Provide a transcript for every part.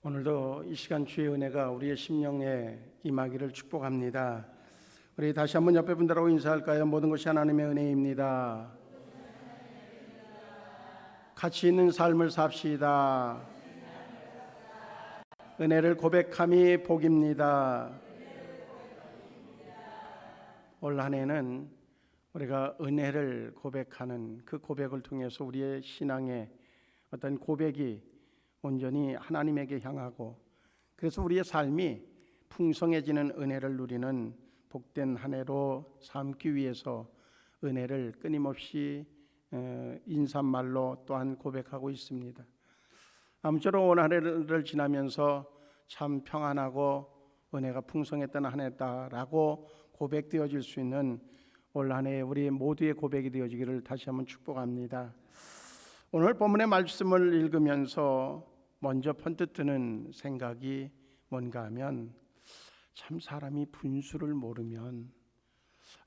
오늘도 이 시간 주의 은혜가 우리의 심령에 임하기를 축복합니다. 우리 다시 한번 옆에 분들하고 인사할까요? 모든 것이 하나님의 은혜입니다. 가치 있는 삶을 삽시다. 은혜를 고백함이 복입니다. 올 한 해는 우리가 은혜를 고백하는 그 고백을 통해서 우리의 신앙의 어떤 고백이 온전히 하나님에게 향하고, 그래서 우리의 삶이 풍성해지는 은혜를 누리는 복된 한 해로 삼기 위해서 은혜를 끊임없이 인사말로 또한 고백하고 있습니다. 아무쪼록 온 한 해를 지나면서 참 평안하고 은혜가 풍성했던 한 해다라고 고백되어질 수 있는 올 한 해 우리 모두의 고백이 되어지기를 다시 한번 축복합니다. 오늘 본문의 말씀을 읽으면서 먼저 번뜩 드는 생각이 뭔가 하면, 참 사람이 분수를 모르면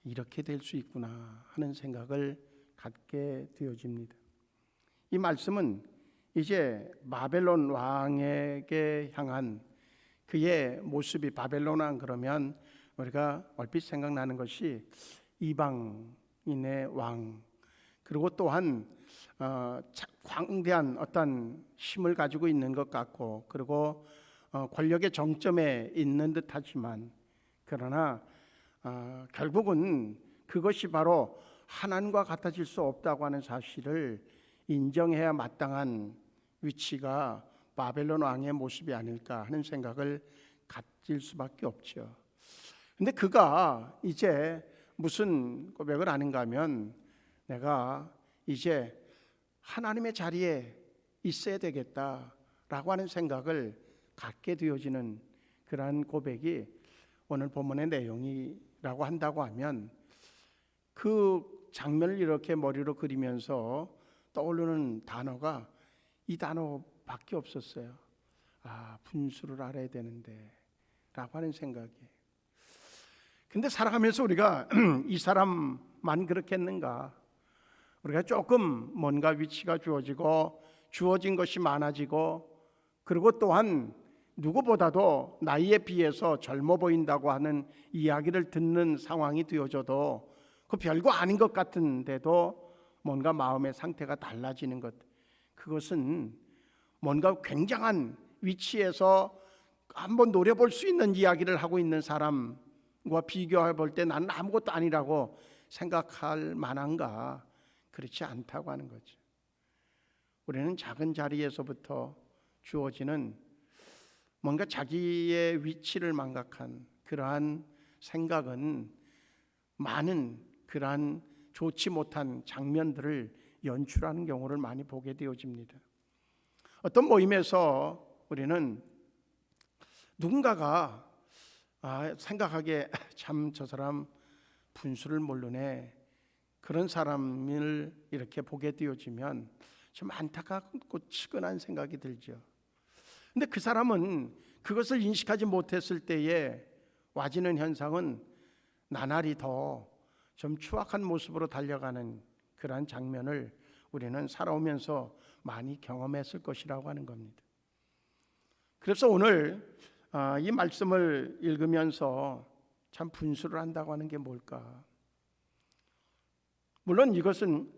이렇게 될 수 있구나 하는 생각을 갖게 되어집니다. 이 말씀은 이제 바벨론 왕에게 향한 그의 모습이, 바벨론 왕 그러면 우리가 얼핏 생각나는 것이 이방인의 왕, 그리고 또한 광대한 어떤 힘을 가지고 있는 것 같고, 그리고 권력의 정점에 있는 듯 하지만, 그러나 결국은 그것이 바로 하나님과 같아질 수 없다고 하는 사실을 인정해야 마땅한 위치가 바벨론 왕의 모습이 아닐까 하는 생각을 가질 수밖에 없죠. 근데 그가 이제 무슨 고백을 하는가 하면, 내가 이제 하나님의 자리에 있어야 되겠다라고 하는 생각을 갖게 되어지는 그러한 고백이 오늘 본문의 내용이라고 한다고 하면, 그 장면을 이렇게 머리로 그리면서 떠오르는 단어가 이 단어밖에 없었어요. 분수를 알아야 되는데 라고 하는 생각이. 근데 살아가면서 우리가 이 사람만 그렇겠는가? 우리가 조금 뭔가 위치가 주어진 것이 많아지고, 그리고 또한 누구보다도 나이에 비해서 젊어 보인다고 하는 이야기를 듣는 상황이 되어져도 그 별거 아닌 것 같은데도 뭔가 마음의 상태가 달라지는 것, 그것은 뭔가 굉장한 위치에서 한번 노려볼 수 있는 이야기를 하고 있는 사람과 비교해 볼 때 나는 아무것도 아니라고 생각할 만한가? 그렇지 않다고 하는 거죠. 우리는 작은 자리에서부터 주어지는 뭔가 자기의 위치를 망각한 그러한 생각은 많은 그러한 좋지 못한 장면들을 연출하는 경우를 많이 보게 되어집니다. 어떤 모임에서 우리는 누군가가 생각하기에 참 저 사람 분수를 모르네, 그런 사람을 이렇게 보게 되어지면 좀 안타깝고 측은한 생각이 들죠. 근데 그 사람은 그것을 인식하지 못했을 때에 와지는 현상은 나날이 더 좀 추악한 모습으로 달려가는 그러한 장면을 우리는 살아오면서 많이 경험했을 것이라고 하는 겁니다. 그래서 오늘 이 말씀을 읽으면서 참 분수를 한다고 하는 게 뭘까? 물론 이것은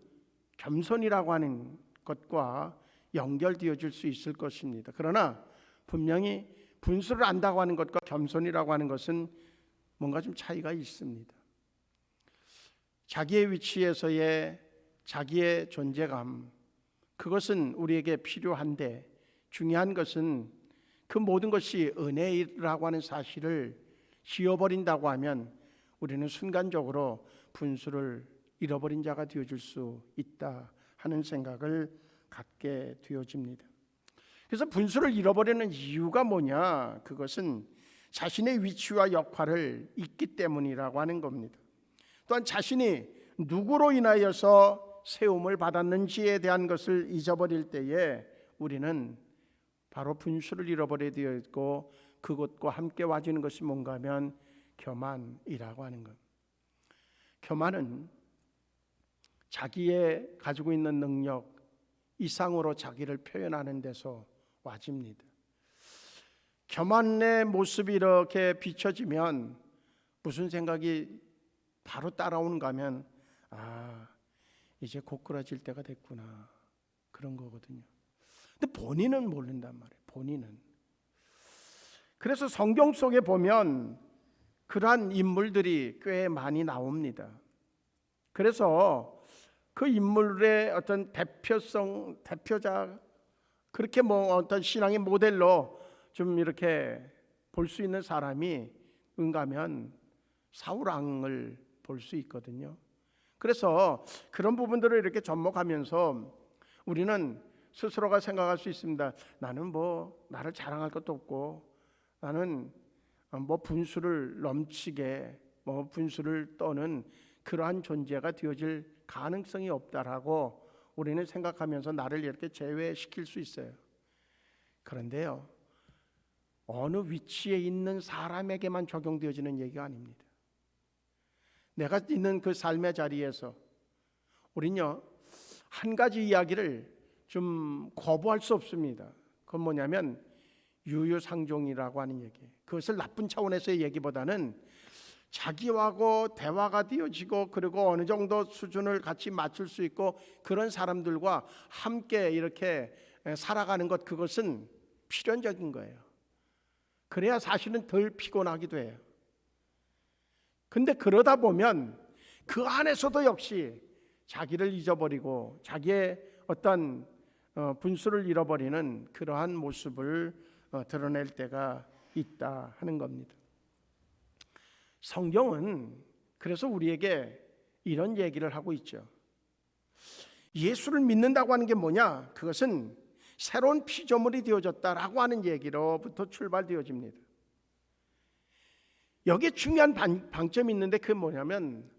겸손이라고 하는 것과 연결되어질 수 있을 것입니다. 그러나 분명히 분수를 안다고 하는 것과 겸손이라고 하는 것은 뭔가 좀 차이가 있습니다. 자기의 위치에서의 자기의 존재감, 그것은 우리에게 필요한데, 중요한 것은 그 모든 것이 은혜라고 하는 사실을 지워버린다고 하면 우리는 순간적으로 분수를 잃어버린 자가 되어줄 수 있다 하는 생각을 갖게 되어집니다. 그래서 분수를 잃어버리는 이유가 뭐냐? 그것은 자신의 위치와 역할을 잊기 때문이라고 하는 겁니다. 또한 자신이 누구로 인하여서 세움을 받았는지에 대한 것을 잊어버릴 때에 우리는 바로 분수를 잃어버리게 되어 있고, 그것과 함께 와지는 것이 뭔가 하면 교만이라고 하는 것. 교만은 자기의 가지고 있는 능력 이상으로 자기를 표현하는 데서 와집니다. 교만의 모습이 이렇게 비춰지면 무슨 생각이 바로 따라오는가 하면 이제 고꾸라질 때가 됐구나, 그런 거거든요. 근데 본인은 모른단 말이에요. 본인은. 그래서 성경 속에 보면 그러한 인물들이 꽤 많이 나옵니다. 그래서 그 인물의 어떤 대표자, 그렇게 어떤 신앙의 모델로 좀 이렇게 볼 수 있는 사람이 응가면 사울 왕을 볼 수 있거든요. 그래서 그런 부분들을 이렇게 접목하면서 우리는 스스로가 생각할 수 있습니다. 나는 나를 자랑할 것도 없고, 나는 분수를 넘치게 분수를 떠는 그러한 존재가 되어질 가능성이 없다라고 우리는 생각하면서 나를 이렇게 제외시킬 수 있어요. 그런데요, 어느 위치에 있는 사람에게만 적용되어지는 얘기가 아닙니다. 내가 있는 그 삶의 자리에서 우리는요, 한 가지 이야기를 좀 거부할 수 없습니다. 그건 뭐냐면 유유상종이라고 하는 얘기. 그것을 나쁜 차원에서의 얘기보다는 자기하고 대화가 되어지고, 그리고 어느 정도 수준을 같이 맞출 수 있고, 그런 사람들과 함께 이렇게 살아가는 것, 그것은 필연적인 거예요. 그래야 사실은 덜 피곤하기도 해요. 근데 그러다 보면 그 안에서도 역시 자기를 잊어버리고 자기의 어떤 분수를 잃어버리는 그러한 모습을 드러낼 때가 있다 하는 겁니다. 성경은 그래서 우리에게 이런 얘기를 하고 있죠. 예수를 믿는다고 하는 게 뭐냐? 그것은 새로운 피조물이 되어졌다라고 하는 얘기로부터 출발되어집니다. 여기에 중요한 방점이 있는데, 그게 뭐냐면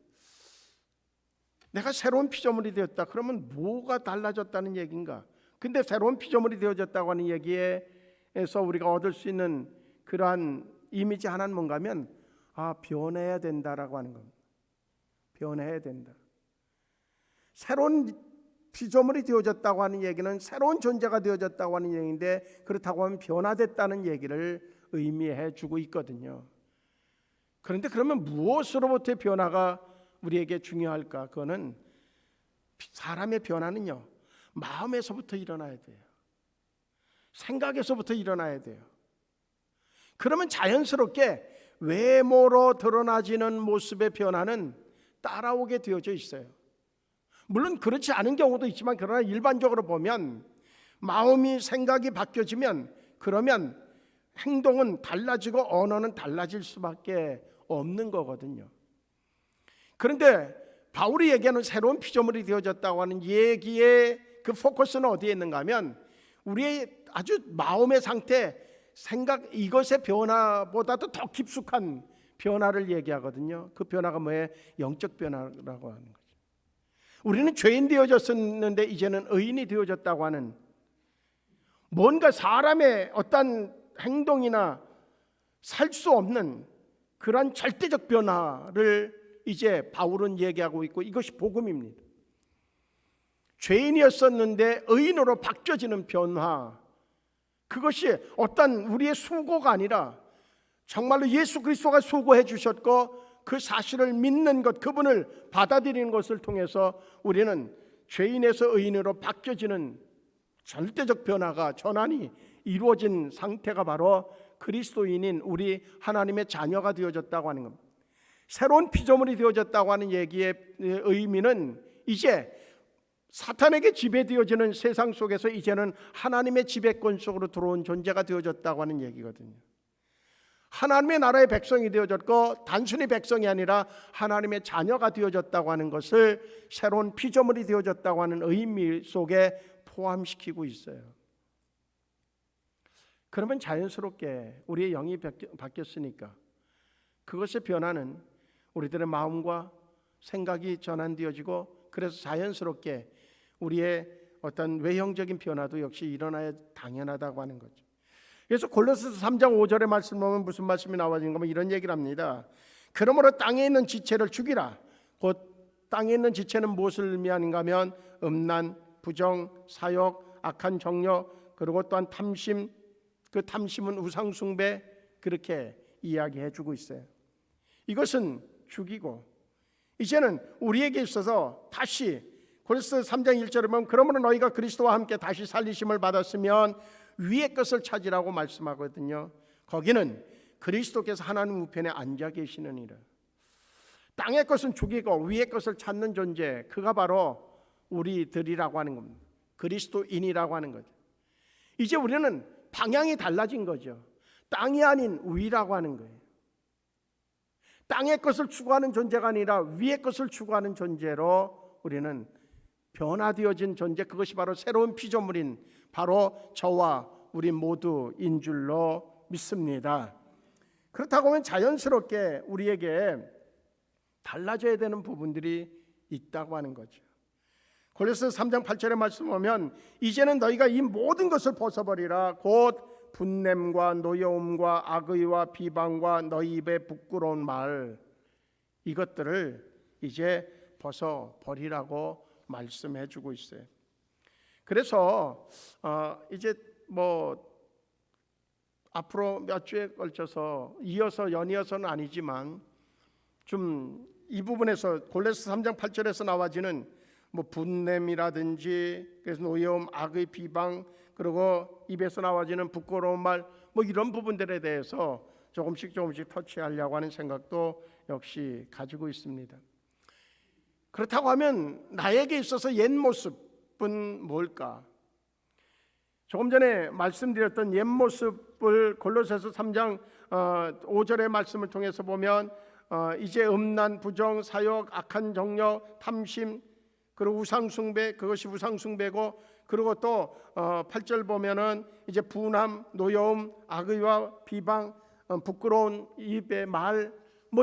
내가 새로운 피조물이 되었다. 그러면 뭐가 달라졌다는 얘기인가? 근데 새로운 피조물이 되어졌다고 하는 얘기에서 우리가 얻을 수 있는 그러한 이미지 하나는 뭔가 하면 변해야 된다라고 하는 겁니다. 변해야 된다. 새로운 피조물이 되어졌다고 하는 얘기는 새로운 존재가 되어졌다고 하는 얘기인데, 그렇다고 하면 변화됐다는 얘기를 의미해 주고 있거든요. 그런데 그러면 무엇으로부터의 변화가 우리에게 중요할까? 그거는 사람의 변화는요, 마음에서부터 일어나야 돼요. 생각에서부터 일어나야 돼요. 그러면 자연스럽게 외모로 드러나지는 모습의 변화는 따라오게 되어져 있어요. 물론 그렇지 않은 경우도 있지만, 그러나 일반적으로 보면 마음이, 생각이 바뀌어지면 그러면 행동은 달라지고 언어는 달라질 수밖에 없는 거거든요. 그런데 바울이 얘기하는 새로운 피조물이 되어졌다고 하는 얘기의 그 포커스는 어디에 있는가 하면 우리의 아주 마음의 상태, 생각, 이것의 변화보다도 더 깊숙한 변화를 얘기하거든요. 그 변화가 뭐예요? 영적 변화라고 하는 거죠. 우리는 죄인 되어졌었는데 이제는 의인이 되어졌다고 하는, 뭔가 사람의 어떤 행동이나 살 수 없는 그러한 절대적 변화를 이제 바울은 얘기하고 있고, 이것이 복음입니다. 죄인이었었는데 의인으로 바뀌어지는 변화, 그것이 어떤 우리의 수고가 아니라 정말로 예수 그리스도가 수고해 주셨고 그 사실을 믿는 것, 그분을 받아들이는 것을 통해서 우리는 죄인에서 의인으로 바뀌어지는 절대적 변화가, 전환이 이루어진 상태가 바로 그리스도인인 우리 하나님의 자녀가 되어졌다고 하는 겁니다. 새로운 피조물이 되어졌다고 하는 얘기의 의미는 이제 사탄에게 지배되어지는 세상 속에서 이제는 하나님의 지배권 속으로 들어온 존재가 되어졌다고 하는 얘기거든요. 하나님의 나라의 백성이 되어졌고, 단순히 백성이 아니라 하나님의 자녀가 되어졌다고 하는 것을 새로운 피조물이 되어졌다고 하는 의미 속에 포함시키고 있어요. 그러면 자연스럽게 우리의 영이 바뀌었으니까 그것의 변화는 우리들의 마음과 생각이 전환되어지고, 그래서 자연스럽게 우리의 어떤 외형적인 변화도 역시 일어나야 당연하다고 하는 거죠. 그래서 골로새서 3장 5절의 말씀 보면 무슨 말씀이 나와지는 거면 이런 얘기를 합니다. 그러므로 땅에 있는 지체를 죽이라. 곧 땅에 있는 지체는 무엇을 의미하는가 하면 음란, 부정, 사욕, 악한 정욕, 그리고 또한 탐심, 그 탐심은 우상숭배, 그렇게 이야기해 주고 있어요. 이것은 죽이고 이제는 우리에게 있어서 다시 고린도서 3장 1절에 보면 그러므로 너희가 그리스도와 함께 다시 살리심을 받았으면 위의 것을 찾으라고 말씀하거든요. 거기는 그리스도께서 하나님 우편에 앉아 계시느니라. 땅의 것은 죽이고 위의 것을 찾는 존재, 그가 바로 우리들이라고 하는 겁니다. 그리스도인이라고 하는 거죠. 이제 우리는 방향이 달라진 거죠. 땅이 아닌 위라고 하는 거예요. 땅의 것을 추구하는 존재가 아니라 위의 것을 추구하는 존재로 우리는 변화되어진 존재, 그것이 바로 새로운 피조물인 바로 저와 우리 모두인 줄로 믿습니다. 그렇다고 하면 자연스럽게 우리에게 달라져야 되는 부분들이 있다고 하는 거죠. 골로새서 3장 8절의 말씀 보면 이제는 너희가 이 모든 것을 벗어버리라. 곧 분냄과 노여움과 악의와 비방과 너희 입에 부끄러운 말, 이것들을 이제 벗어버리라고 말씀해 주고 있어요. 그래서 이제 앞으로 몇 주에 걸쳐서 연이어서는 아니지만 좀 이 부분에서 골로새 3장 8절에서 나와지는 분냄이라든지 그래서 노여움, 악의, 비방, 그리고 입에서 나와지는 부끄러운 말, 이런 부분들에 대해서 조금씩 터치하려고 하는 생각도 역시 가지고 있습니다. 그렇다고 하면 나에게 있어서 옛 모습은 뭘까? 조금 전에 말씀드렸던 옛 모습을 골로새서 3장 5절의 말씀을 통해서 보면 이제 음란, 부정, 사욕, 악한 정력, 탐심, 그리고 우상숭배, 그것이 우상숭배고, 그리고 또 8절 보면은 이제 분함, 노여움, 악의와 비방, 부끄러운 입의 말,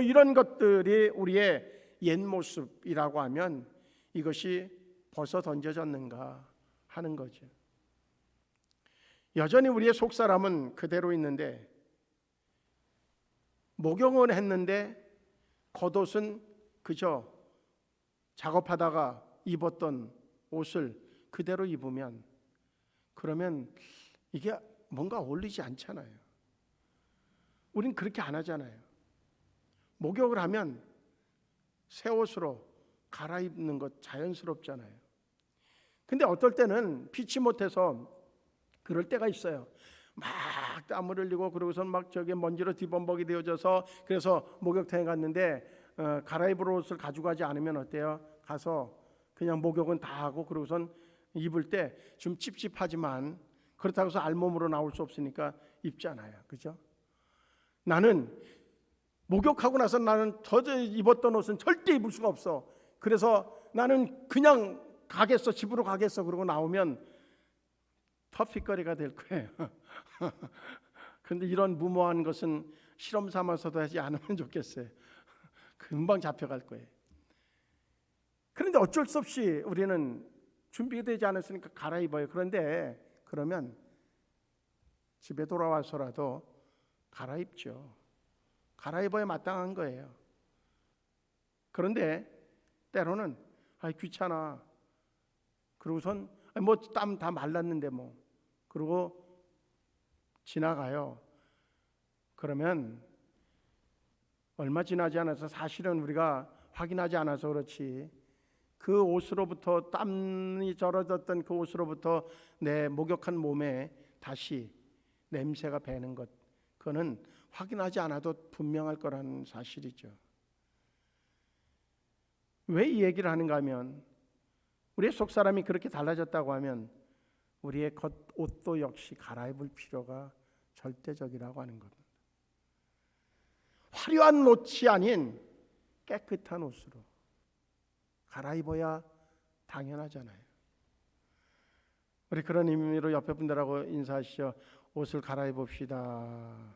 이런 것들이 우리의 옛 모습이라고 하면 이것이 벗어 던져졌는가 하는 거죠. 여전히 우리의 속사람은 그대로 있는데, 목욕은 했는데 겉옷은 그저 작업하다가 입었던 옷을 그대로 입으면, 그러면 이게 뭔가 어울리지 않잖아요. 우린 그렇게 안 하잖아요. 목욕을 하면 새 옷으로 갈아입는 것 자연스럽잖아요. 근데 어떨 때는 피치 못해서 그럴 때가 있어요. 막 땀을 흘리고 그러고선 막 저기 먼지로 뒤범벅이 되어져서, 그래서 목욕탕에 갔는데 갈아입을 옷을 가지고 가지 않으면 어때요? 가서 그냥 목욕은 다 하고 그러고선 입을 때 좀 찝찝하지만 그렇다고 해서 알몸으로 나올 수 없으니까 입잖아요. 그죠? 나는 목욕하고 나서 나는 입었던 옷은 절대 입을 수가 없어. 그래서 나는 그냥 가겠어, 집으로 가겠어. 그러고 나오면 터피거리가 될 거예요. 그런데 이런 무모한 것은 실험 삼아서도 하지 않으면 좋겠어요. 금방 잡혀갈 거예요. 그런데 어쩔 수 없이 우리는 준비되지 않았으니까 갈아입어요. 그런데 그러면 집에 돌아와서라도 갈아입죠. 갈아입어야 마땅한 거예요. 그런데 때로는 귀찮아. 그러고선 땀 다 말랐는데 그러고 지나가요. 그러면 얼마 지나지 않아서, 사실은 우리가 확인하지 않아서 그렇지, 그 옷으로부터 땀이 절어졌던 그 옷으로부터 내 목욕한 몸에 다시 냄새가 배는 것, 그거는 확인하지 않아도 분명할 거라는 사실이죠. 왜 이 얘기를 하는가 하면, 우리의 속사람이 그렇게 달라졌다고 하면 우리의 겉옷도 역시 갈아입을 필요가 절대적이라고 하는 겁니다. 화려한 옷이 아닌 깨끗한 옷으로 갈아입어야 당연하잖아요. 우리 그런 의미로 옆에 분들하고 인사하시죠. 옷을 갈아입읍시다.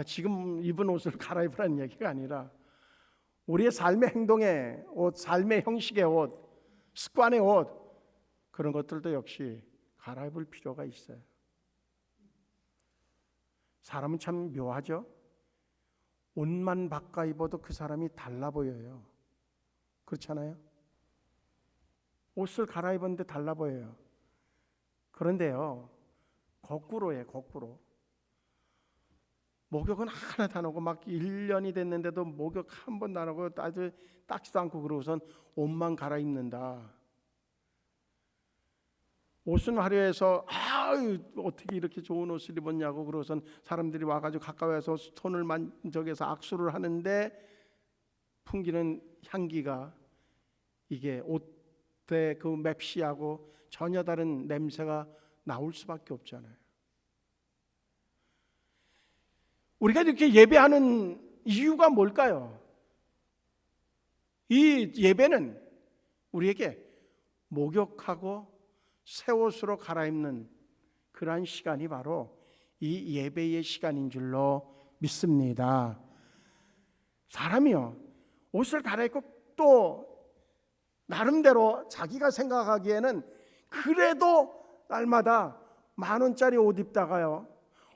지금 입은 옷을 갈아입으라는 얘기가 아니라 우리의 삶의 행동의 옷, 삶의 형식의 옷, 습관의 옷, 그런 것들도 역시 갈아입을 필요가 있어요. 사람은 참 묘하죠. 옷만 바꿔 입어도 그 사람이 달라 보여요. 그렇잖아요. 옷을 갈아입었는데 달라 보여요. 그런데요, 거꾸로예요. 거꾸로. 목욕은 하나도 안 하고 막 1년이 됐는데도 목욕 한 번도 안 하고 아주 닦지도 않고 그러고선 옷만 갈아입는다. 옷은 화려해서 어떻게 이렇게 좋은 옷을 입었냐고 그러고선 사람들이 와가지고 가까워서 손을 만져서 악수를 하는데 풍기는 향기가 이게 옷의 그 맵시하고 전혀 다른 냄새가 나올 수밖에 없잖아요. 우리가 이렇게 예배하는 이유가 뭘까요? 이 예배는 우리에게 목욕하고 새 옷으로 갈아입는 그러한 시간이 바로 이 예배의 시간인 줄로 믿습니다. 사람이요, 옷을 갈아입고 또 나름대로 자기가 생각하기에는 그래도 날마다 10,000원짜리 옷 입다가요,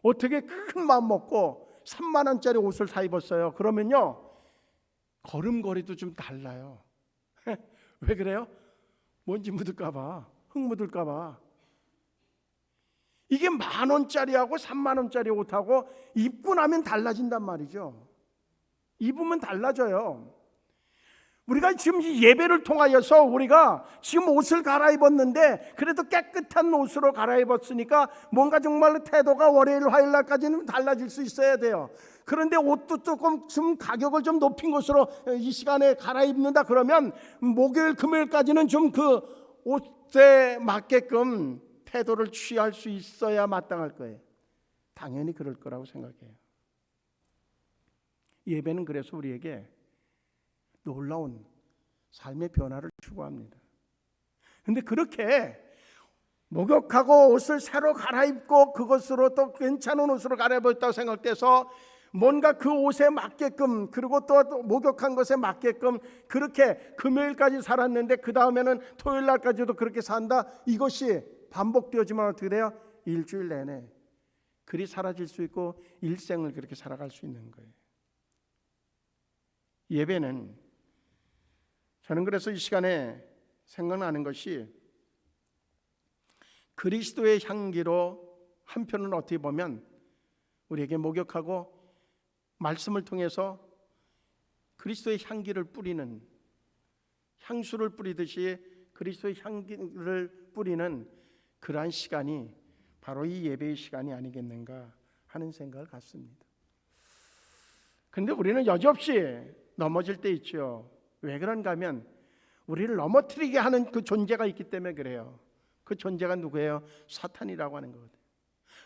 어떻게 큰 마음 먹고 30,000원짜리 옷을 사 입었어요. 그러면요, 걸음걸이도 좀 달라요. 왜 그래요? 먼지 묻을까봐, 흙 묻을까봐. 이게 10,000원짜리하고 30,000원짜리 옷하고 입고 나면 달라진단 말이죠. 입으면 달라져요. 우리가 지금 이 예배를 통하여서 우리가 지금 옷을 갈아입었는데 그래도 깨끗한 옷으로 갈아입었으니까 뭔가 정말로 태도가 월요일 화요일 날까지는 달라질 수 있어야 돼요. 그런데 옷도 조금 좀 가격을 좀 높인 것으로 이 시간에 갈아입는다 그러면 목요일 금요일까지는 좀 그 옷에 맞게끔 태도를 취할 수 있어야 마땅할 거예요. 당연히 그럴 거라고 생각해요. 예배는 그래서 우리에게 놀라운 삶의 변화를 추구합니다. 그런데 그렇게 목욕하고 옷을 새로 갈아입고 그것으로 또 괜찮은 옷으로 갈아입었다고 생각돼서 뭔가 그 옷에 맞게끔, 그리고 또 목욕한 것에 맞게끔 그렇게 금요일까지 살았는데 그 다음에는 토요일 날까지도 그렇게 산다, 이것이 반복되어지면 어떻게 돼요? 일주일 내내 그리 사라질 수 있고 일생을 그렇게 살아갈 수 있는 거예요. 예배는, 저는 그래서 이 시간에 생각나는 것이 그리스도의 향기로 한편은 어떻게 보면 우리에게 목욕하고 말씀을 통해서 그리스도의 향기를 뿌리는, 향수를 뿌리듯이 그리스도의 향기를 뿌리는 그러한 시간이 바로 이 예배의 시간이 아니겠는가 하는 생각을 갖습니다. 그런데 우리는 여지없이 넘어질 때 있죠. 왜 그런가 하면 우리를 넘어뜨리게 하는 그 존재가 있기 때문에 그래요. 그 존재가 누구예요? 사탄이라고 하는 거거든요.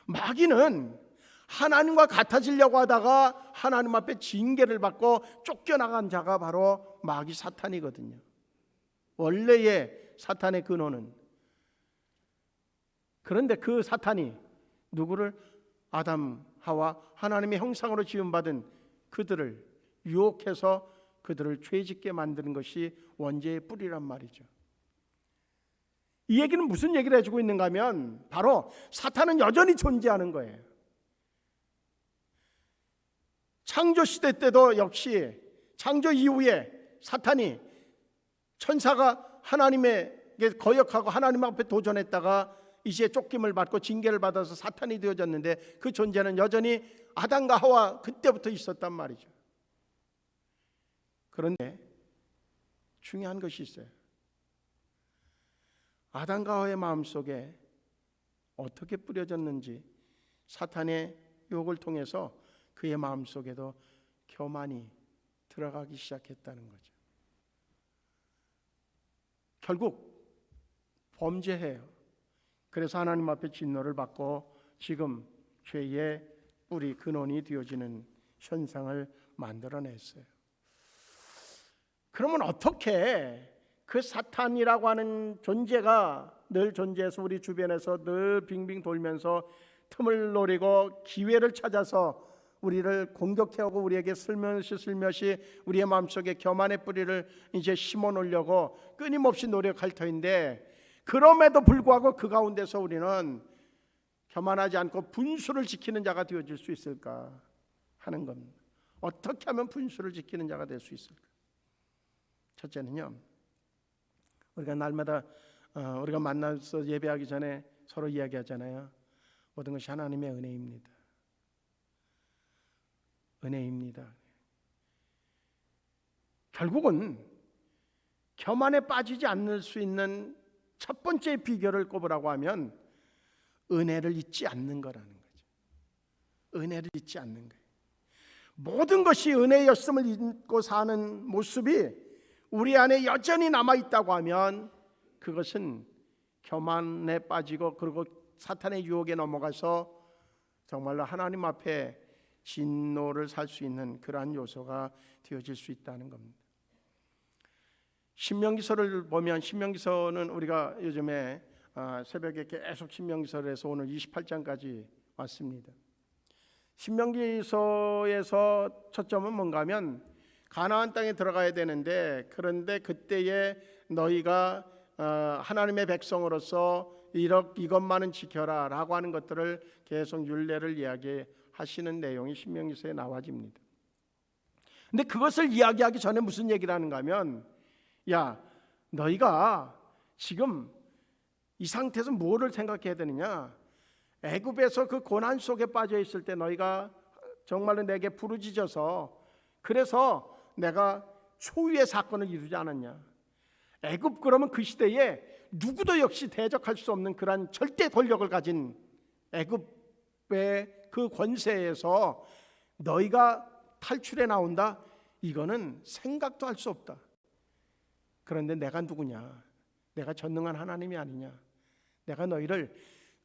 마귀는 하나님과 같아지려고 하다가 하나님 앞에 징계를 받고 쫓겨나간 자가 바로 마귀 사탄이거든요. 원래의 사탄의 근원은. 그런데 그 사탄이 누구를? 아담, 하와, 하나님의 형상으로 지음받은 그들을 유혹해서 그들을 죄짓게 만드는 것이 원죄의 뿌리란 말이죠. 이 얘기는 무슨 얘기를 해주고 있는가 하면 바로 사탄은 여전히 존재하는 거예요. 창조시대 때도 역시 창조 이후에 사탄이, 천사가 하나님에게 거역하고 하나님 앞에 도전했다가 이제 쫓김을 받고 징계를 받아서 사탄이 되어졌는데 그 존재는 여전히 아담과 하와 그때부터 있었단 말이죠. 그런데 중요한 것이 있어요. 아담과 하와의 마음속에 어떻게 뿌려졌는지 사탄의 유혹을 통해서 그의 마음속에도 교만이 들어가기 시작했다는 거죠. 결국 범죄해요. 그래서 하나님 앞에 진노를 받고 지금 죄의 뿌리, 근원이 되어지는 현상을 만들어냈어요. 그러면 어떻게 그 사탄이라고 하는 존재가 늘 존재해서 우리 주변에서 늘 빙빙 돌면서 틈을 노리고 기회를 찾아서 우리를 공격해오고 우리에게 슬며시 우리의 마음속에 교만의 뿌리를 이제 심어 놓으려고 끊임없이 노력할 터인데, 그럼에도 불구하고 그 가운데서 우리는 교만하지 않고 분수를 지키는 자가 되어질 수 있을까 하는 겁니다. 어떻게 하면 분수를 지키는 자가 될 수 있을까? 첫째는요, 우리가 날마다 우리가 만나서 예배하기 전에 서로 이야기하잖아요. 모든 것이 하나님의 은혜입니다. 은혜입니다. 결국은 교만에 빠지지 않을 수 있는 첫 번째 비결을 꼽으라고 하면 은혜를 잊지 않는 거라는 거죠. 은혜를 잊지 않는 거예요. 모든 것이 은혜였음을 잊고 사는 모습이 우리 안에 여전히 남아있다고 하면 그것은 교만에 빠지고 그리고 사탄의 유혹에 넘어가서 정말로 하나님 앞에 진노를 살 수 있는 그러한 요소가 되어질 수 있다는 겁니다. 신명기서를 보면, 신명기서는 우리가 요즘에 새벽에 계속 신명기서를 해서 오늘 28장까지 왔습니다. 신명기서에서 초점은 뭔가 하면 가나안 땅에 들어가야 되는데, 그런데 그때에 너희가 하나님의 백성으로서 이것만은 지켜라 라고 하는 것들을 계속 율례를 이야기하시는 내용이 신명기서에 나와집니다. 근데 그것을 이야기하기 전에 무슨 얘기를 하는가 하면, 야, 너희가 지금 이 상태에서 뭐를 생각해야 되느냐? 애굽에서 그 고난 속에 빠져 있을 때 너희가 정말로 내게 부르짖어서 그래서 내가 초유의 사건을 이루지 않았냐? 애굽, 그러면 그 시대에 누구도 역시 대적할 수 없는 그러한 절대 권력을 가진 애굽의 그 권세에서 너희가 탈출해 나온다? 이거는 생각도 할 수 없다. 그런데 내가 누구냐? 내가 전능한 하나님이 아니냐? 내가 너희를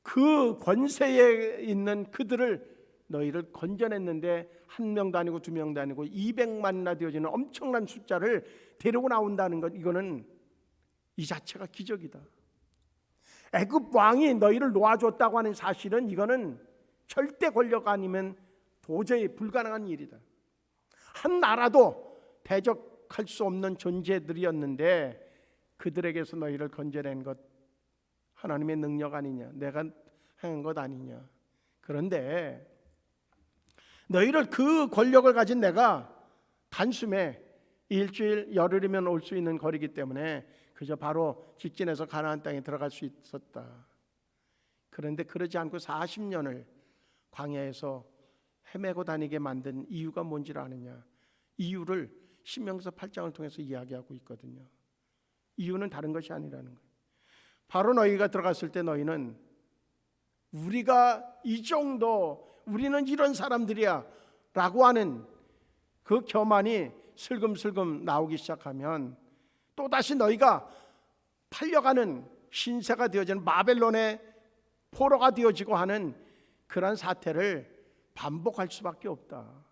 그 권세에 있는 그들을 너희를 건져냈는데 한 명도 아니고 두 명도 아니고 200만이나 되어지는 엄청난 숫자를 데리고 나온다는 것, 이거는 이 자체가 기적이다. 애굽 왕이 너희를 놓아줬다고 하는 사실은 이거는 절대 권력 아니면 도저히 불가능한 일이다. 한 나라도 대적할 수 없는 존재들이었는데 그들에게서 너희를 건져낸 것 하나님의 능력 아니냐? 내가 한 것 아니냐? 그런데 너희를 그 권력을 가진 내가 단숨에 일주일 열흘이면 올 수 있는 거리기 때문에 그저 바로 직진해서 가나안 땅에 들어갈 수 있었다. 그런데 그러지 않고 40년을 광야에서 헤매고 다니게 만든 이유가 뭔지를 아느냐? 이유를 신명기서 8장을 통해서 이야기하고 있거든요. 이유는 다른 것이 아니라는 거예요. 바로 너희가 들어갔을 때 너희는 우리가 이 정도, 우리는 이런 사람들이야 라고 하는 그 교만이 슬금슬금 나오기 시작하면 또다시 너희가 팔려가는 신세가 되어지는 바벨론의 포로가 되어지고 하는 그런 사태를 반복할 수밖에 없다.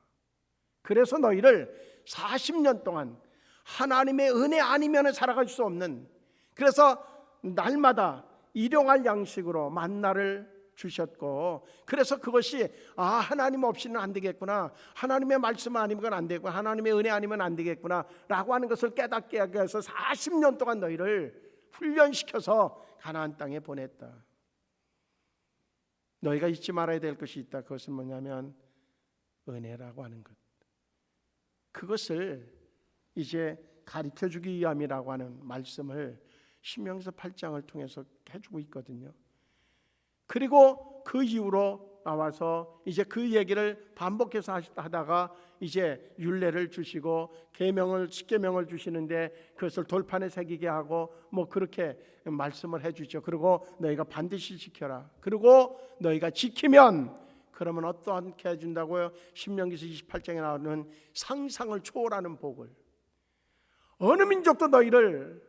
그래서 너희를 40년 동안 하나님의 은혜 아니면 살아갈 수 없는, 그래서 날마다 일용할 양식으로 만나를 주셨고, 그래서 그것이 하나님 없이는 안 되겠구나, 하나님의 말씀 아니면 안 되고 하나님의 은혜 아니면 안 되겠구나 라고 하는 것을 깨닫게 하기 위해서 40년 동안 너희를 훈련시켜서 가나안 땅에 보냈다. 너희가 잊지 말아야 될 것이 있다. 그것은 뭐냐면 은혜라고 하는 것. 그것을 이제 가르쳐주기 위함이라고 하는 말씀을 신명기서 8장을 통해서 해주고 있거든요. 그리고 그 이후로 나와서 이제 그 얘기를 반복해서 하다가 이제 율례를 주시고 계명을, 십계명을 주시는데 그것을 돌판에 새기게 하고 뭐 그렇게 말씀을 해주죠. 그리고 너희가 반드시 지켜라. 그리고 너희가 지키면 그러면 어떻게 해준다고요? 신명기서 28장에 나오는 상상을 초월하는 복을. 어느 민족도 너희를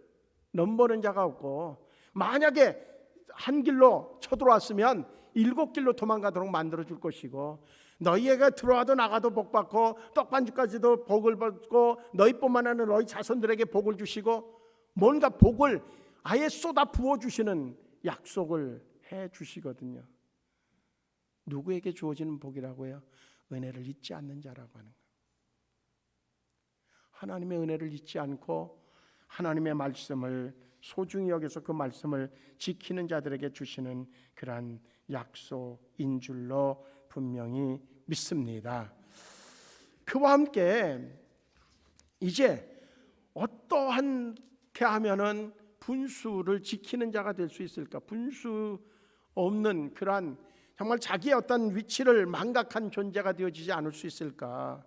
넘보는 자가 없고, 만약에 한 길로 쳐들어왔으면 7길로 도망가도록 만들어줄 것이고, 너희가 들어와도 나가도 복받고 떡반죽까지도 복을 받고 너희뿐만 아니라 너희 자손들에게 복을 주시고 뭔가 복을 아예 쏟아 부어주시는 약속을 해주시거든요. 누구에게 주어지는 복이라고요? 은혜를 잊지 않는 자라고 하는 거예요. 하나님의 은혜를 잊지 않고 하나님의 말씀을 소중히 여겨서 그 말씀을 지키는 자들에게 주시는 그러한 약속인 줄로 분명히 믿습니다. 그와 함께 이제 어떠한게 하면은 분수를 지키는 자가 될 수 있을까? 분수 없는 그러한 정말 자기의 어떤 위치를 망각한 존재가 되어지지 않을 수 있을까?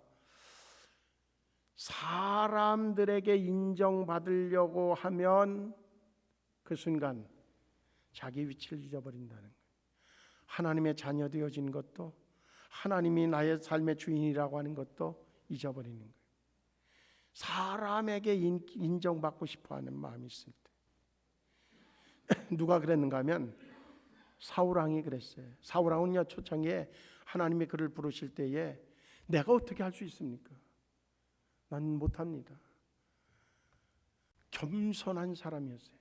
사람들에게 인정받으려고 하면 그 순간 자기 위치를 잊어버린다는 거예요. 하나님의 자녀 되어진 것도, 하나님이 나의 삶의 주인이라고 하는 것도 잊어버리는 거예요. 사람에게 인정받고 싶어하는 마음이 있을 때 누가 그랬는가 하면 사울왕이 그랬어요. 사울왕은요, 초창기에 하나님이 그를 부르실 때에 내가 어떻게 할 수 있습니까? 난 못합니다. 겸손한 사람이었어요.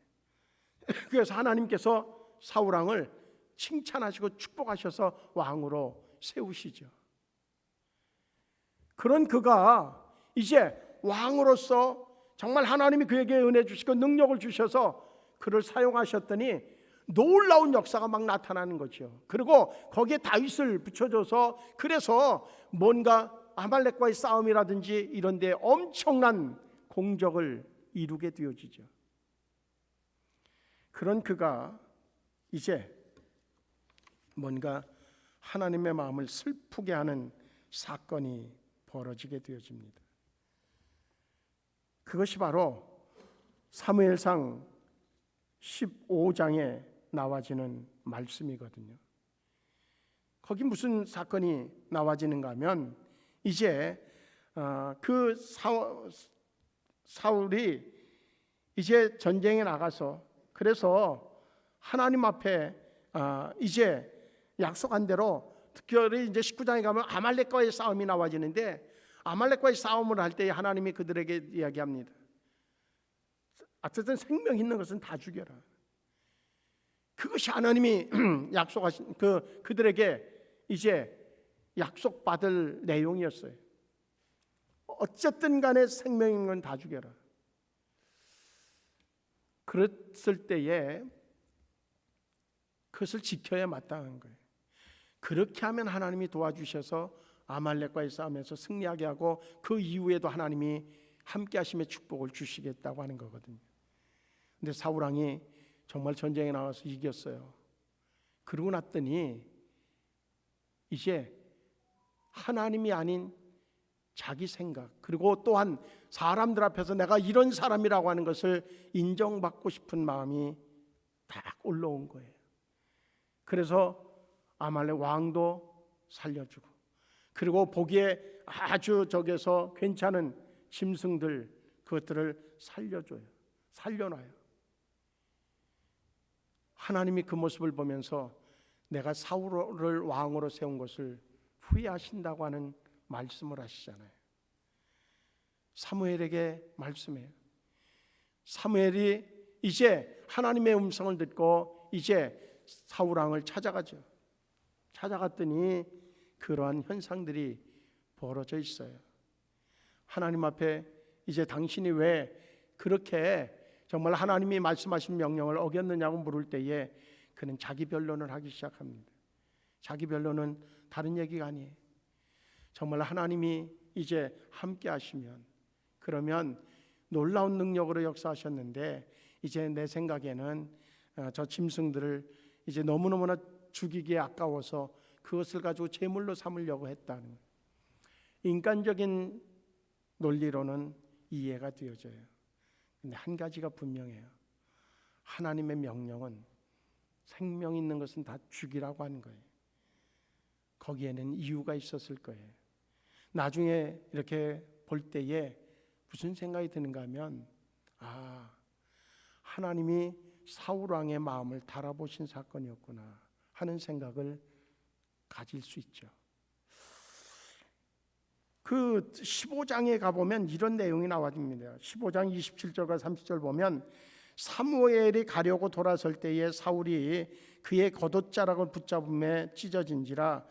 그래서 하나님께서 사울왕을 칭찬하시고 축복하셔서 왕으로 세우시죠. 그런 그가 이제 왕으로서 정말 하나님이 그에게 은혜 주시고 능력을 주셔서 그를 사용하셨더니 놀라운 역사가 막 나타나는 거죠. 그리고 거기에 다윗을 붙여줘서 그래서 뭔가 아말렉과의 싸움이라든지 이런 데 엄청난 공적을 이루게 되어지죠. 그런 그가 이제 뭔가 하나님의 마음을 슬프게 하는 사건이 벌어지게 되어집니다. 그것이 바로 사무엘상 15장에 나와지는 말씀이거든요. 거기 무슨 사건이 나와지는가 하면 이제 그 사울이 이제 전쟁에 나가서 그래서 하나님 앞에 이제 약속한 대로 특별히 이제 19장에 가면 아말렉과의 싸움이 나와지는데 아말렉과의 싸움을 할 때 하나님이 그들에게 이야기합니다. 어쨌든 생명 있는 것은 다 죽여라. 그것이 하나님이 약속하신 그들에게 이제 약속받을 내용이었어요. 어쨌든 간에 생명 있는 건 다 죽여라. 그랬을 때에 그것을 지켜야 마땅한 거예요. 그렇게 하면 하나님이 도와주셔서 아말렉과의 싸움에서 승리하게 하고 그 이후에도 하나님이 함께 하심의 축복을 주시겠다고 하는 거거든요. 근데 사울왕이 정말 전쟁에 나와서 이겼어요. 그러고 났더니 이제 하나님이 아닌 자기 생각, 그리고 또한 사람들 앞에서 내가 이런 사람이라고 하는 것을 인정받고 싶은 마음이 딱 올라온 거예요. 그래서 아말렉 왕도 살려주고, 그리고 보기에 아주 저기서 괜찮은 짐승들 그것들을 살려줘요. 살려놔요. 하나님이 그 모습을 보면서 내가 사울을 왕으로 세운 것을 후회하신다고 하는 말씀을 하시잖아요. 사무엘에게 말씀해요. 사무엘이 이제 하나님의 음성을 듣고 이제 사울왕을 찾아가죠. 찾아갔더니 그러한 현상들이 벌어져 있어요. 하나님 앞에 이제 당신이 왜 그렇게 정말 하나님이 말씀하신 명령을 어겼느냐고 물을 때에 그는 자기 변론을 하기 시작합니다. 자기 변론은 다른 얘기가 아니에요. 정말 하나님이 이제 함께 하시면, 그러면 놀라운 능력으로 역사하셨는데 이제 내 생각에는 저 짐승들을 이제 너무너무나 죽이기에 아까워서 그것을 가지고 제물로 삼으려고 했다는 거예요. 인간적인 논리로는 이해가 되어져요. 근데 한 가지가 분명해요. 하나님의 명령은 생명 있는 것은 다 죽이라고 하는 거예요. 거기에는 이유가 있었을 거예요. 나중에 이렇게 볼 때에 무슨 생각이 드는가 하면 하나님이 사울왕의 마음을 달아보신 사건이었구나 하는 생각을 가질 수 있죠. 그 15장에 가보면 이런 내용이 나와집니다. 15장 27절과 30절 보면 사무엘이 가려고 돌아설 때에 사울이 그의 겉옷자락을 붙잡음에 찢어진지라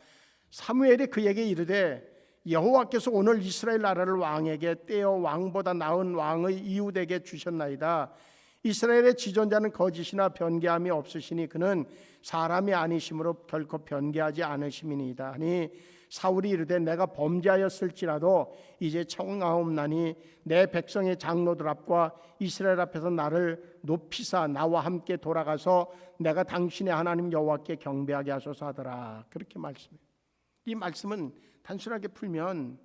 사무엘이 그에게 이르되 여호와께서 오늘 이스라엘 나라를 왕에게 떼어 왕보다 나은 왕의 이웃에게 주셨나이다. 이스라엘의 지존자는 거짓이나 변개함이 없으시니 그는 사람이 아니심으로 결코 변개하지 않으심이니이다 하니 사울이 이르되 내가 범죄하였을지라도 이제 청하옵나니 내 백성의 장로들 앞과 이스라엘 앞에서 나를 높이사 나와 함께 돌아가서 내가 당신의 하나님 여호와께 경배하게 하소서 하더라. 그렇게 말씀해요. 이 말씀은 단순하게 풀면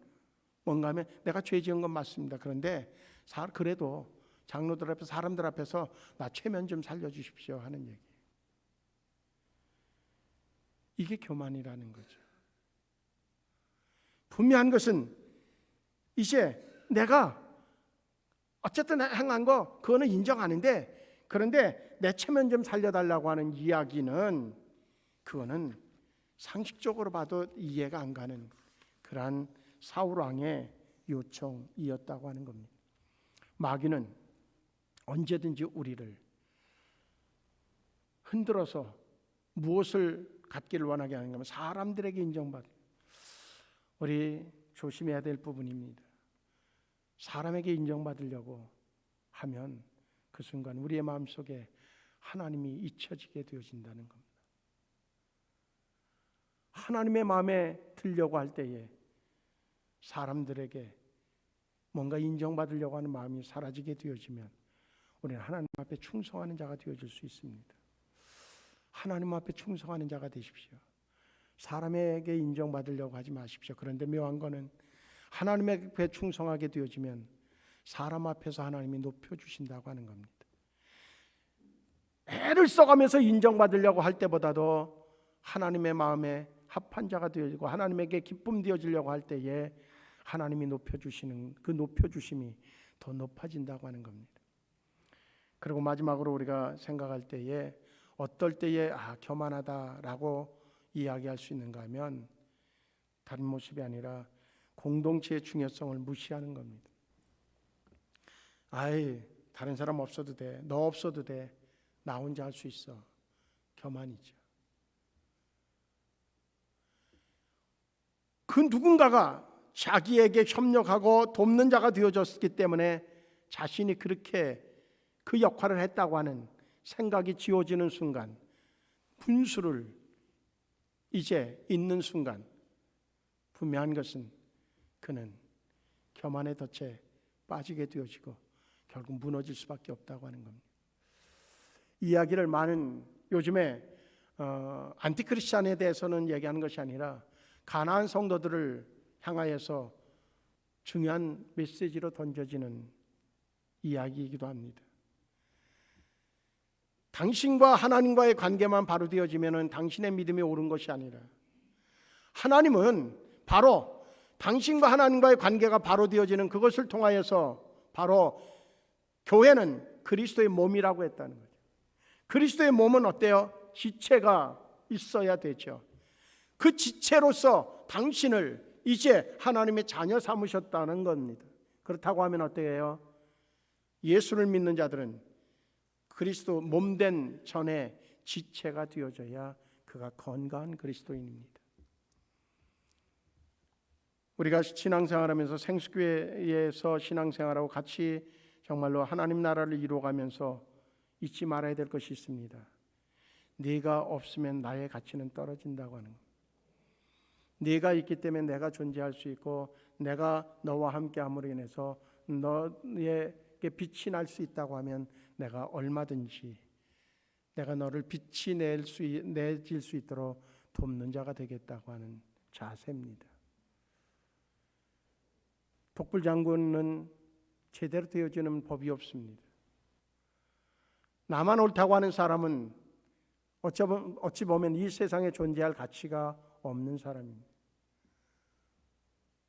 뭔가 하면 내가 죄 지은 건 맞습니다. 그런데 그래도 장로들 앞에서 사람들 앞에서 나 최면 좀 살려주십시오 하는 얘기. 이게 교만이라는 거죠. 분명한 것은 이제 내가 어쨌든 행한 거 그거는 인정하는데, 그런데 내 체면 좀 살려달라고 하는 이야기는 그거는 상식적으로 봐도 이해가 안 가는 그러한 사울 왕의 요청이었다고 하는 겁니다. 마귀는 언제든지 우리를 흔들어서 무엇을 갖기를 원하게 하는가 하면 사람들에게 인정받고, 우리 조심해야 될 부분입니다. 사람에게 인정받으려고 하면 그 순간 우리의 마음속에 하나님이 잊혀지게 되어진다는 겁니다. 하나님의 마음에 들려고 할 때에 사람들에게 뭔가 인정받으려고 하는 마음이 사라지게 되어지면 우리는 하나님 앞에 충성하는 자가 되어질 수 있습니다. 하나님 앞에 충성하는 자가 되십시오. 사람에게 인정받으려고 하지 마십시오. 그런데 묘한 거는 하나님에게 충성하게 되어지면 사람 앞에서 하나님이 높여주신다고 하는 겁니다. 애를 써가면서 인정받으려고 할 때보다도 하나님의 마음에 합한 자가 되어지고 하나님에게 기쁨 되어지려고 할 때에 하나님이 높여주시는 그 높여주심이 더 높아진다고 하는 겁니다. 그리고 마지막으로 우리가 생각할 때에 어떨 때에 교만하다라고 이야기할 수 있는가 하면 다른 모습이 아니라 공동체의 중요성을 무시하는 겁니다. 다른 사람 없어도 돼, 너 없어도 돼, 나 혼자 할 수 있어. 교만이죠. 그 누군가가 자기에게 협력하고 돕는 자가 되어졌기 때문에 자신이 그렇게 그 역할을 했다고 하는 생각이 지워지는 순간, 분수를 이제 있는 순간 분명한 것은 그는 교만의 덫에 빠지게 되어지고 결국 무너질 수밖에 없다고 하는 겁니다. 이야기를 많은 요즘에 안티크리스찬에 대해서는 얘기하는 것이 아니라 가나안 성도들을 향하여서 중요한 메시지로 던져지는 이야기이기도 합니다. 당신과 하나님과의 관계만 바로 되어지면 당신의 믿음이 옳은 것이 아니라 하나님은 바로 당신과 하나님과의 관계가 바로 되어지는 그것을 통하여서 바로 교회는 그리스도의 몸이라고 했다는 거죠. 그리스도의 몸은 어때요? 지체가 있어야 되죠. 그 지체로서 당신을 이제 하나님의 자녀 삼으셨다는 겁니다. 그렇다고 하면 어때요? 예수를 믿는 자들은 그리스도 몸된 전에 지체가 되어져야 그가 건강한 그리스도인입니다. 우리가 신앙생활하면서 생수교회에서 신앙생활하고 같이 정말로 하나님 나라를 이루어가면서 잊지 말아야 될 것이 있습니다. 네가 없으면 나의 가치는 떨어진다고 하는 것. 네가 있기 때문에 내가 존재할 수 있고 내가 너와 함께함으로 인해서 너에게 빛이 날 수 있다고 하면 내가 얼마든지 내가 너를 빛이 내질 수 있도록 돕는 자가 되겠다고 하는 자세입니다. 독불장군은 제대로 되어지는 법이 없습니다. 나만 옳다고 하는 사람은 어찌 보면 이 세상에 존재할 가치가 없는 사람입니다.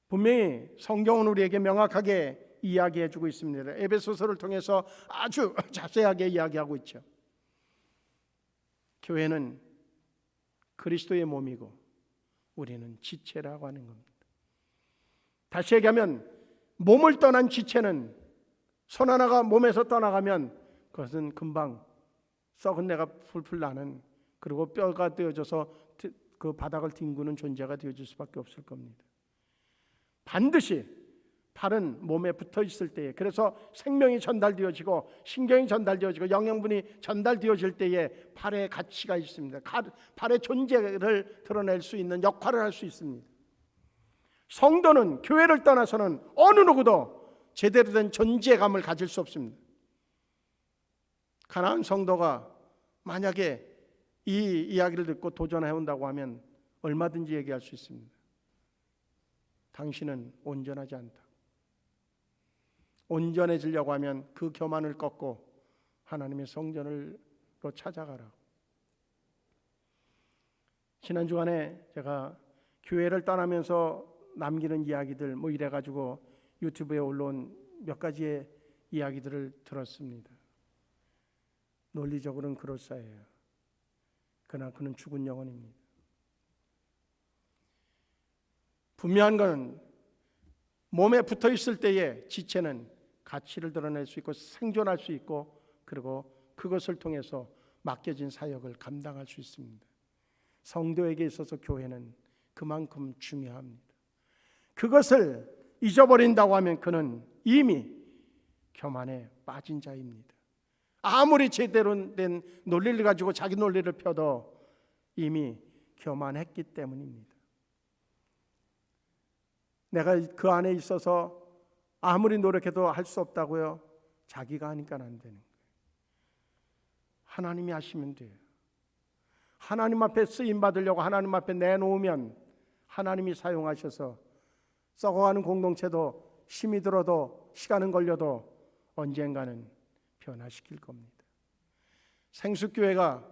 분명히 성경은 우리에게 명확하게 이야기해 주고 있습니다. 에베소서를 통해서 아주 자세하게 이야기하고 있죠. 교회는 그리스도의 몸이고 우리는 지체라고 하는 겁니다. 다시 얘기하면 몸을 떠난 지체는 손 하나가 몸에서 떠나가면 그것은 금방 썩은 내가 풀풀 나는, 그리고 뼈가 되어져서 그 바닥을 뒹구는 존재가 되어질 수밖에 없을 겁니다. 반드시 팔은 몸에 붙어 있을 때에, 그래서 생명이 전달되어지고 신경이 전달되어지고 영양분이 전달되어질 때에 팔의 가치가 있습니다. 팔의 존재를 드러낼 수 있는 역할을 할 수 있습니다. 성도는 교회를 떠나서는 어느 누구도 제대로 된 존재감을 가질 수 없습니다. 가나안 성도가 만약에 이 이야기를 듣고 도전해 온다고 하면 얼마든지 얘기할 수 있습니다. 당신은 온전하지 않다. 온전해지려고 하면 그 교만을 꺾고 하나님의 성전으로 찾아가라. 지난 주간에 제가 교회를 떠나면서 남기는 이야기들 이래가지고 유튜브에 올라온 몇 가지의 이야기들을 들었습니다. 논리적으로는 그럴싸해요. 그러나 그는 죽은 영혼입니다. 분명한 것은 몸에 붙어 있을 때에 지체는 가치를 드러낼 수 있고 생존할 수 있고, 그리고 그것을 통해서 맡겨진 사역을 감당할 수 있습니다. 성도에게 있어서 교회는 그만큼 중요합니다. 그것을 잊어버린다고 하면 그는 이미 교만에 빠진 자입니다. 아무리 제대로 된 논리를 가지고 자기 논리를 펴도 이미 교만했기 때문입니다. 내가 그 안에 있어서 아무리 노력해도 할 수 없다고요? 자기가 하니까 안 되는 거예요. 하나님이 하시면 돼요. 하나님 앞에 쓰임 받으려고 하나님 앞에 내놓으면 하나님이 사용하셔서 썩어가는 공동체도 힘이 들어도 시간은 걸려도 언젠가는 변화시킬 겁니다. 생수교회가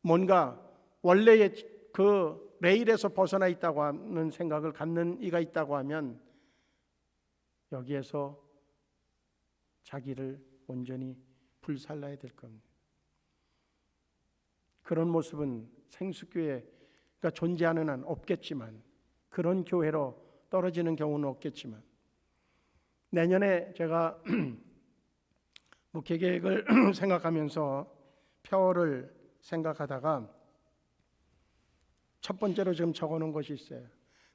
뭔가 원래의 그 레일에서 벗어나 있다고 하는 생각을 갖는 이가 있다고 하면 여기에서 자기를 온전히 불살라야 될 겁니다. 그런 모습은 생수교회가 존재하는 한 없겠지만, 그런 교회로 떨어지는 경우는 없겠지만, 내년에 제가 목회 계획을 생각하면서 표를 생각하다가 첫 번째로 지금 적어놓은 것이 있어요.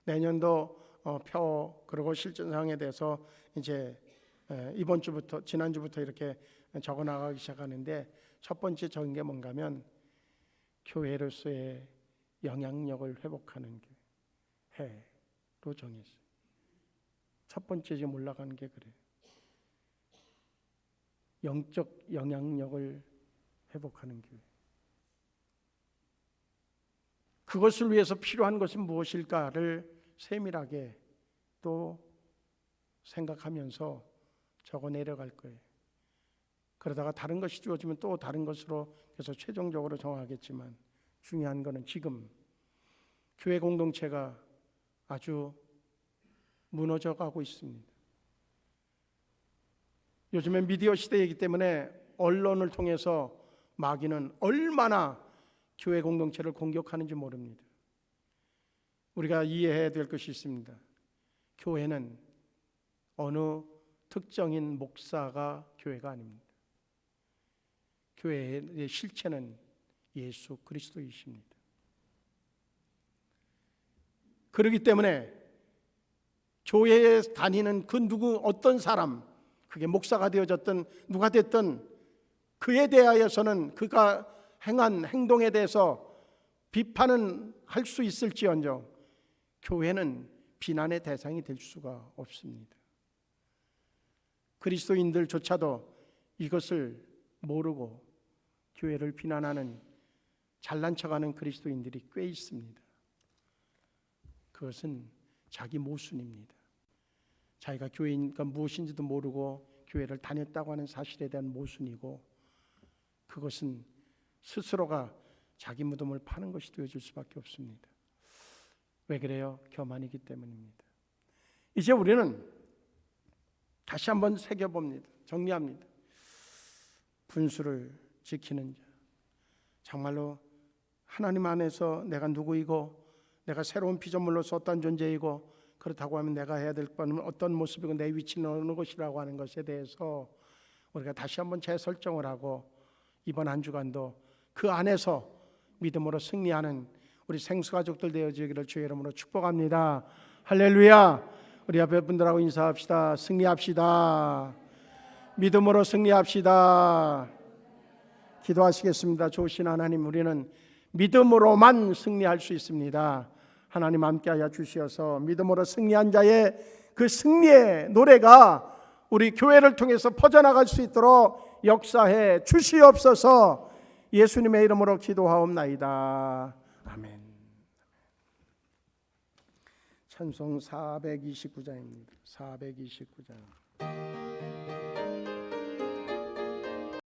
내년도 표 그리고 실전상에 대해서 이제 이번 주부터 지난주부터 이렇게 적어나가기 시작하는데, 첫 번째 적은 게 뭔가면 교회로서의 영향력을 회복하는 게 해로 정했어요. 첫 번째 지금 올라가는 게 그래요. 영적 영향력을 회복하는 교회. 그것을 위해서 필요한 것은 무엇일까를 세밀하게 또 생각하면서 적어 내려갈 거예요. 그러다가 다른 것이 주어지면 또 다른 것으로 해서 최종적으로 정하겠지만, 중요한 것은 지금 교회 공동체가 아주 무너져 가고 있습니다. 요즘엔 미디어 시대이기 때문에 언론을 통해서 마귀는 얼마나 교회 공동체를 공격하는지 모릅니다. 우리가 이해해야 될 것이 있습니다. 교회는 어느 특정인 목사가 교회가 아닙니다. 교회의 실체는 예수 그리스도이십니다. 그렇기 때문에 교회에 다니는 그 누구 어떤 사람, 그게 목사가 되어졌든 누가 됐든 그에 대하여서는 그가 행한 행동에 대해서 비판은 할 수 있을지언정 교회는 비난의 대상이 될 수가 없습니다. 그리스도인들조차도 이것을 모르고 교회를 비난하는 잘난 척하는 그리스도인들이 꽤 있습니다. 그것은 자기 모순입니다. 자기가 교회가 무엇인지도 모르고 교회를 다녔다고 하는 사실에 대한 모순이고, 그것은 스스로가 자기 무덤을 파는 것이 되어질 수밖에 없습니다. 왜 그래요? 교만이기 때문입니다. 이제 우리는 다시 한번 새겨봅니다. 정리합니다. 분수를 지키는 자, 정말로 하나님 안에서 내가 누구이고 내가 새로운 피조물로서 어떤 존재이고, 그렇다고 하면 내가 해야 될 것은 어떤 모습이고 내 위치는 어느 것이라고 하는 것에 대해서 우리가 다시 한번 재설정을 하고, 이번 한 주간도 그 안에서 믿음으로 승리하는 우리 생수가족들 되어지기를 주의 이름으로 축복합니다. 할렐루야. 우리 앞에 분들하고 인사합시다. 승리합시다. 믿음으로 승리합시다. 기도하시겠습니다. 좋으신 하나님, 우리는 믿음으로만 승리할 수 있습니다. 하나님 함께하여 주시어서 믿음으로 승리한 자의 그 승리의 노래가 우리 교회를 통해서 퍼져나갈 수 있도록 역사해 주시옵소서. 예수님의 이름으로 기도하옵나이다. 아멘. 찬송 429장입니다. 429장.